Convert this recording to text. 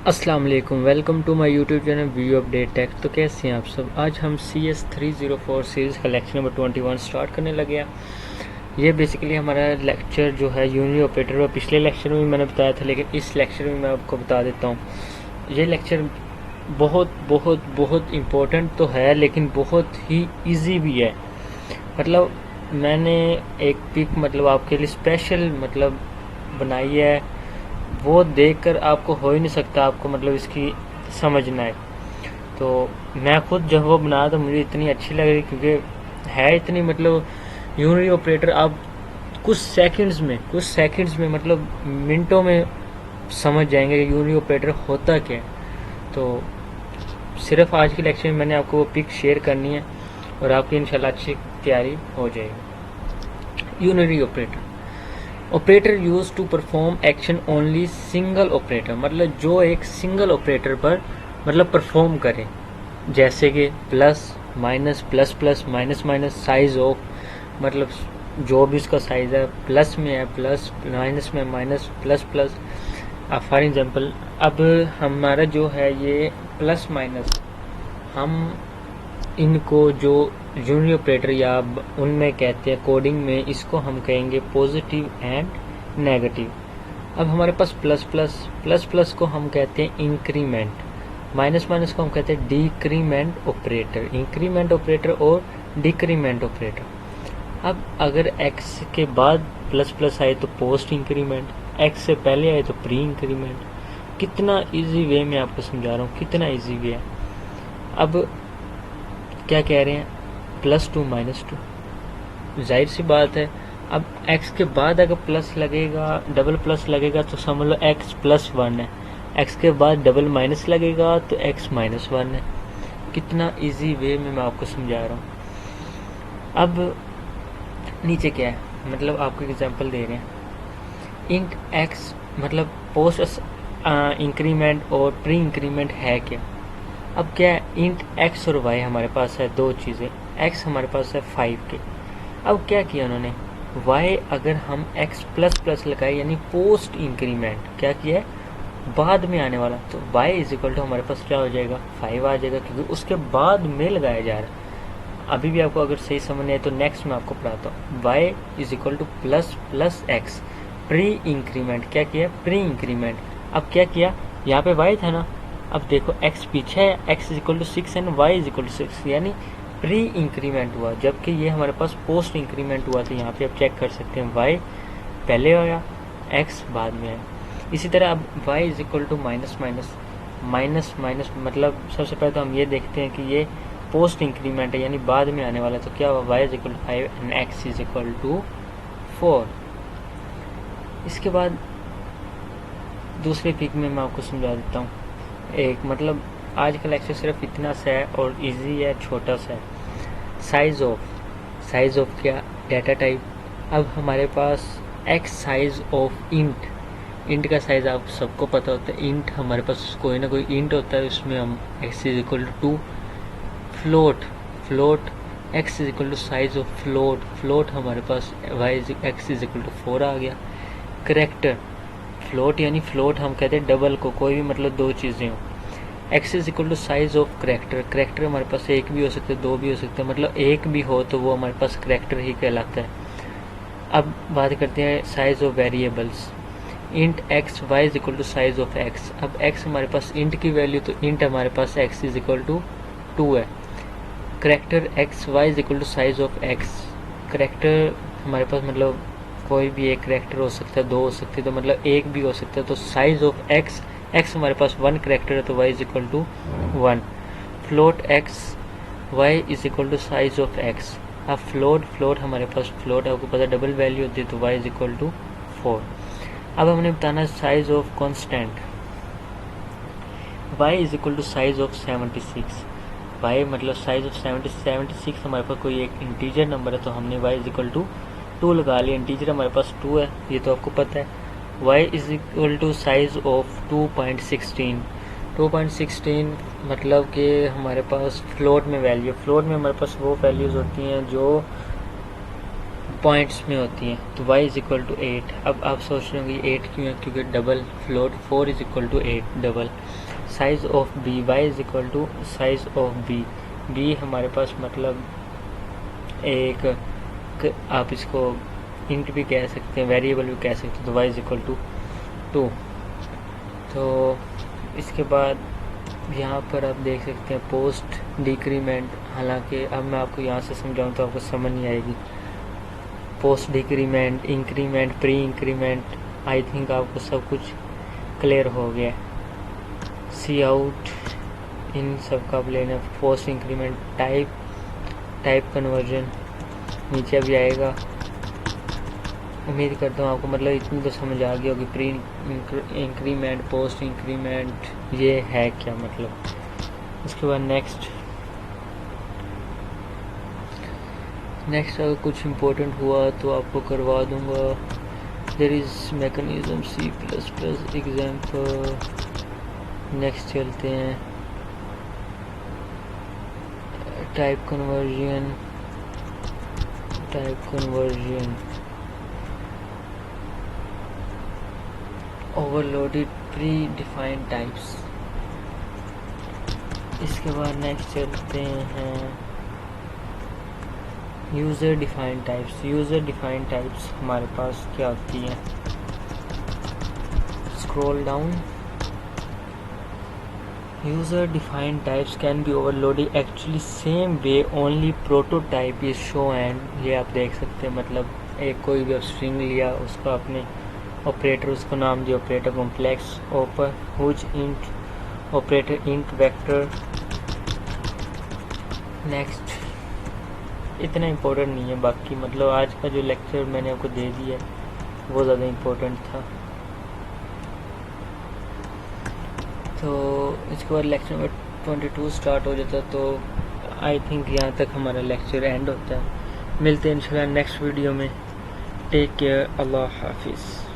अस्सलाम वालेकुम, welcome to my YouTube channel View Update Tech. तो कैसे हैं आप सब। आज हम CS304 सीरीज़ का लेक्चर नंबर 21 स्टार्ट करने लगे हैं। ये बेसिकली हमारा लेक्चर जो है यूनिटी ऑपरेटर और पिछले लेक्चर में भी मैंने बताया था, लेकिन इस लेक्चर में मैं आपको बता देता हूँ। ये लेक्चर बहुत बहुत बहुत इम्पोर्टेंट तो है, लेकिन बहुत ही ईजी भी है। मतलब मैंने एक पिक आपके लिए स्पेशल बनाई है। वो देखकर आपको हो ही नहीं सकता, आपको इसकी समझना है। तो मैं खुद जब वो बनाया तो मुझे इतनी अच्छी लग रही, क्योंकि है इतनी यूनिटी ऑपरेटर आप कुछ सेकंड्स में मिनटों में समझ जाएंगे कि यूनिटी ऑपरेटर होता क्या है। तो सिर्फ आज के लेक्चर में मैंने आपको वो पिक शेयर करनी है और आपकी इंशाल्लाह अच्छी तैयारी हो जाएगी। Unity operator use to perform action only single operator, जो एक सिंगल ऑपरेटर पर परफॉर्म करे, जैसे कि plus minus, plus plus, minus minus, size of जो भी उसका साइज है, प्लस में है प्लस, माइनस में minus, plus plus. For example अब हमारा जो है ये प्लस माइनस, हम इनको जो यूनिटी ऑपरेटर या उनमें कहते हैं कोडिंग में, इसको हम कहेंगे पॉजिटिव एंड नेगेटिव। अब हमारे पास प्लस प्लस, प्लस प्लस को हम कहते हैं इंक्रीमेंट, माइनस माइनस को हम कहते हैं डिक्रीमेंट ऑपरेटर, इंक्रीमेंट ऑपरेटर और डिक्रीमेंट ऑपरेटर। अब अगर x के बाद प्लस प्लस आए तो पोस्ट इंक्रीमेंट, x से पहले आए तो प्री इंक्रीमेंट। कितना इजी वे में आपको समझा रहा हूँ, कितना इजी वे है। अब क्या कह रहे हैं, प्लस टू माइनस टू, जाहिर सी बात है। अब x के बाद अगर प्लस लगेगा, डबल प्लस लगेगा तो समझ लो x प्लस वन है, x के बाद डबल माइनस लगेगा तो x माइनस वन है। कितना इजी वे में मैं आपको समझा रहा हूँ। अब नीचे क्या है, आपको एग्जांपल दे रहे हैं। इंट x पोस्ट इंक्रीमेंट और प्री इंक्रीमेंट है क्या। अब क्या है, इंट x और y हमारे पास है, दो चीज़ें। x हमारे पास है 5 के। अब क्या किया उन्होंने, y अगर हम x प्लस प्लस लगाए यानी पोस्ट इंक्रीमेंट, क्या किया है, बाद में आने वाला, तो y इज इक्वल टू हमारे पास क्या हो जाएगा, 5 आ जाएगा, क्योंकि उसके बाद में लगाया जा रहा है। अभी भी आपको अगर सही समझ नहीं है तो नेक्स्ट में आपको पढ़ाता हूँ। y is equal two plus plus x, pre increment, क्या किया, प्री इंक्रीमेंट। अब क्या किया, यहाँ पे y था ना, अब देखो x पीछे है, x is equal to 6 and y is equal to 6, यानी प्री इंक्रीमेंट हुआ, जबकि ये हमारे पास पोस्ट इंक्रीमेंट हुआ। तो यहाँ पे आप चेक कर सकते हैं, y पहले आया, x बाद में आया। इसी तरह अब y is equal to minus minus, minus minus सबसे पहले तो हम ये देखते हैं कि ये पोस्ट इंक्रीमेंट है यानी बाद में आने वाला, तो क्या हुआ, y is equal to 5 and x is equal to 4। इसके बाद दूसरे पिक में मैं आपको समझा देता हूँ। एक आज का लेक्चर सिर्फ इतना सा है और इजी है, छोटा सा है। साइज ऑफ क्या, डाटा टाइप। अब हमारे पास x साइज ऑफ इंट का साइज आप सबको पता होता है। इंट हमारे पास कोई ना कोई इंट होता है, उसमें हम x is equal to 2। Float x is equal to size of float हमारे पास x इज इक्वल टू 4 आ गया। करेक्टर, फ्लोट यानी फ्लोट हम कहते हैं डबल को, कोई भी दो चीज़ें हो। x is equal to size of character हमारे पास एक भी हो सकते हैं, दो भी हो सकते हैं, एक भी हो तो वो हमारे पास करेक्टर ही कहलाता है। अब बात करते हैं size of variables. Int x y is equal to size of x। अब x हमारे पास इंट की वैल्यू, तो इंट हमारे पास x इज इक्वल टू 2 है। Character x y is equal to size of x। Character हमारे पास कोई भी एक करेक्टर हो सकता है, दो हो सकते हैं, तो एक भी हो सकता है। तो साइज ऑफ x हमारे पास 1 करेक्टर है, तो y is equal to 1। Float x y is equal to size of x। अब फ्लोट हमारे पास, फ्लोट आपको पता डबल वैल्यू होती है, तो y इज इक्वल टू 4। अब हमने बताना size of constant, y is equal to size of 76। y size of 76 हमारे पास कोई एक इंटीजर नंबर है, तो हमने y इज इक्वल टू 2 लगा लिया। इंटीजर हमारे पास 2 है, ये तो आपको पता है। y is equal to size of 2.16। 2.16 कि हमारे पास फ्लोट में वैल्यू, फ्लोट में हमारे पास वो वैल्यूज़ होती हैं जो पॉइंट्स में होती हैं। तो y इज इक्वल टू 8। अब आप सोच रहे होंगे 8 क्यों है, क्योंकि double float 4 is equal to 8 double. Size of b, y is equal to size of b हमारे पास मतलब आप इसको इंट भी कह सकते हैं, वेरिएबल भी कह सकते हैं। तो y इज इक्वल टू 2। तो इसके बाद यहाँ पर आप देख सकते हैं पोस्ट डिक्रीमेंट। हालांकि अब मैं आपको यहाँ से समझाऊँ तो आपको समझ नहीं आएगी। Post decrement, increment, pre increment, I think आपको सब कुछ क्लियर हो गया। सी आउट, इन सब का आप लेना। पोस्ट इंक्रीमेंट, टाइप कन्वर्जन नीचे भी आएगा। उम्मीद करता हूँ आपको मतलब इतनी तो समझ आ गई होगी। प्री इंक्रीमेंट, पोस्ट इंक्रीमेंट ये है क्या मतलब। उसके बाद नेक्स्ट अगर कुछ इम्पोर्टेंट हुआ तो आपको करवा दूंगा। There is mechanism C++ example. Next चलते हैं। Type conversion, overloaded predefined types. इसके बाद नेक्स्ट चलते हैं यूज़र डिफाइंड टाइप्स। हमारे पास क्या होती है, scroll down. User defined types can be overloaded actually same way only prototype is show and. ये आप देख सकते हैं मतलब एक कोई भी स्ट्रिंग लिया, उसका अपने ऑपरेटर, उसको नाम दिया ऑपरेटर कॉम्प्लेक्स, ओपर हुज int, operator int vector. Next इतना इम्पोर्टेंट नहीं है, बाकी मतलब आज का जो लेक्चर मैंने आपको दे दिया है वो ज़्यादा इम्पोर्टेंट था। तो इसके बाद लेक्चर नंबर 22 स्टार्ट हो जाता, तो आई थिंक यहाँ तक हमारा लेक्चर एंड होता है। मिलते हैं इंशाल्लाह नेक्स्ट वीडियो में। टेक केयर, अल्लाह हाफिज़।